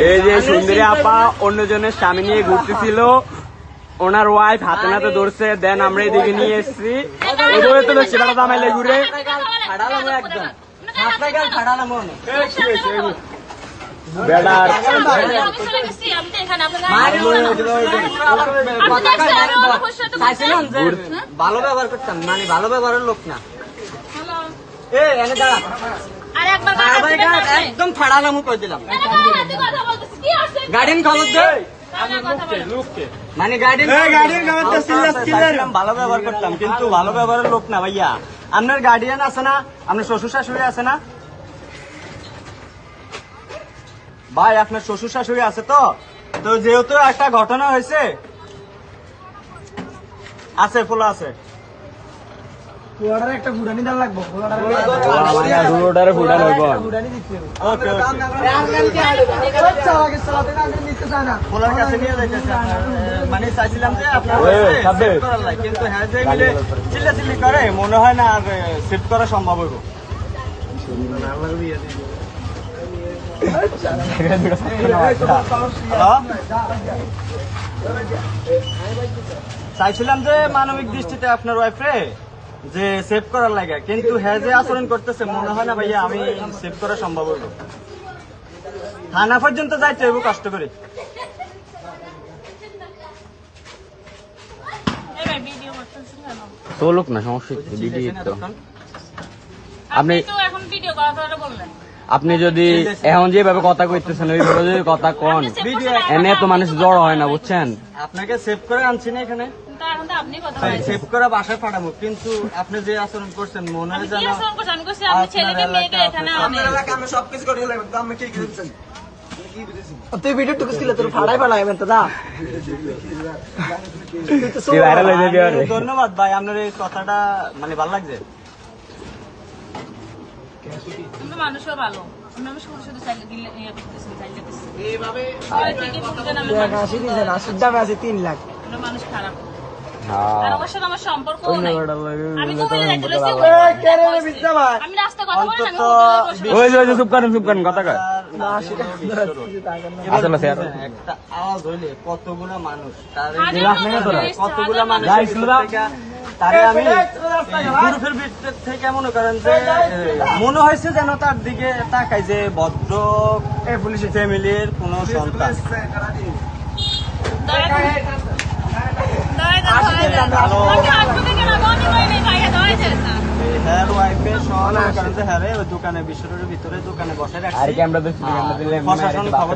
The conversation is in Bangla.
এই যে সুন্দরী আপা অন্যজনের স্বামী নিয়ে ঘুরতেছিল, ওনার ওয়াইফ হাতে নাতে ধরছে, দেন আমরা এদিকে নিয়ে এসছি। এভাবে তো সেটা দামাইলে ঘুরে বেড়ার ভালো ব্যবহার করতাম, মানে ভালো ব্যবহারের লোক না। একদম ফাড়ালাম কই দিলাম। গার্ডেন খবর দে, মানে ভালো ব্যবহার করতাম, কিন্তু ভালো ব্যবহারের লোক না ভাইয়া। আপনার গার্ডিয়ান আছে না, আপনার শ্বশুর শাশুড়ি আছে না ভাই? আপনার শ্বশুর শাশুড়ি আছে তো? তো যেহেতু একটা ঘটনা হয়েছে, আছে ফোলা আছে, একটা ফুটানি দেওয়া লাগবো। ফোলার কাছে নিয়ে যাইতেছে। মানে চাইছিলাম যে আপনার কিন্তু হ্যাঁ যে মিলে চিল্লাচিল্লি করে, মনে হয় না আর শিফট করা সম্ভব হইব। চাইছিলাম যে মানবিক দৃষ্টিতে আপনার ওয়াইফে যে সেভ করার লাগে, কিন্তু হ্যাঁ যে আচরণ করতেছে, মনে হয় না ভাইয়া আমি সেভ করা সম্ভব হইব। থানা পর্যন্ত যাইতে হইব কষ্ট করে। চলুক না, সমস্যা আপনি আপনি যদি এখন যেভাবে কথা কইতেছেন ওইভাবে যদি কথা কন, এনে তো মানুষ জড় হয় না, বুঝছেন? আপনাকে সেভ করে আনছি না এখানে, সেভ করে বাসায় পাঠাবো, কিন্তু আপনি যে আচরণ করছেন মনে হয় যেন তুই ভিডিও টুকুস কিলে তোর ফাড়াই ফাড়াইবেন তো দা। ধন্যবাদ ভাই, আপনার এই কথাটা মানে ভালো লাগছে। মানুষও ভালো, শুধু চাইলে দিলে দামে আছে 3 লাখ। মানুষ খারাপ, আমার সম্পর্ক নাই। আমি রাস্তা কথা বলি কথা কয় একটা আওয়াজ হইলে কতগুলো মানুষ, কতগুলো মানুষ তারে আমি গ্রুপের ভিতর থেকে মনে করেন যে মনে হয়েছে যেন তার দিকে তাকাই যে ভদ্র পুলিশ ফ্যামিলির কোন সন্তান। হ্যার ওয়াইফে সহন করেন যে হ্যাঁ দোকানে বিশ্বরের ভিতরে দোকানে বসে রাখছি, প্রশাসন খবর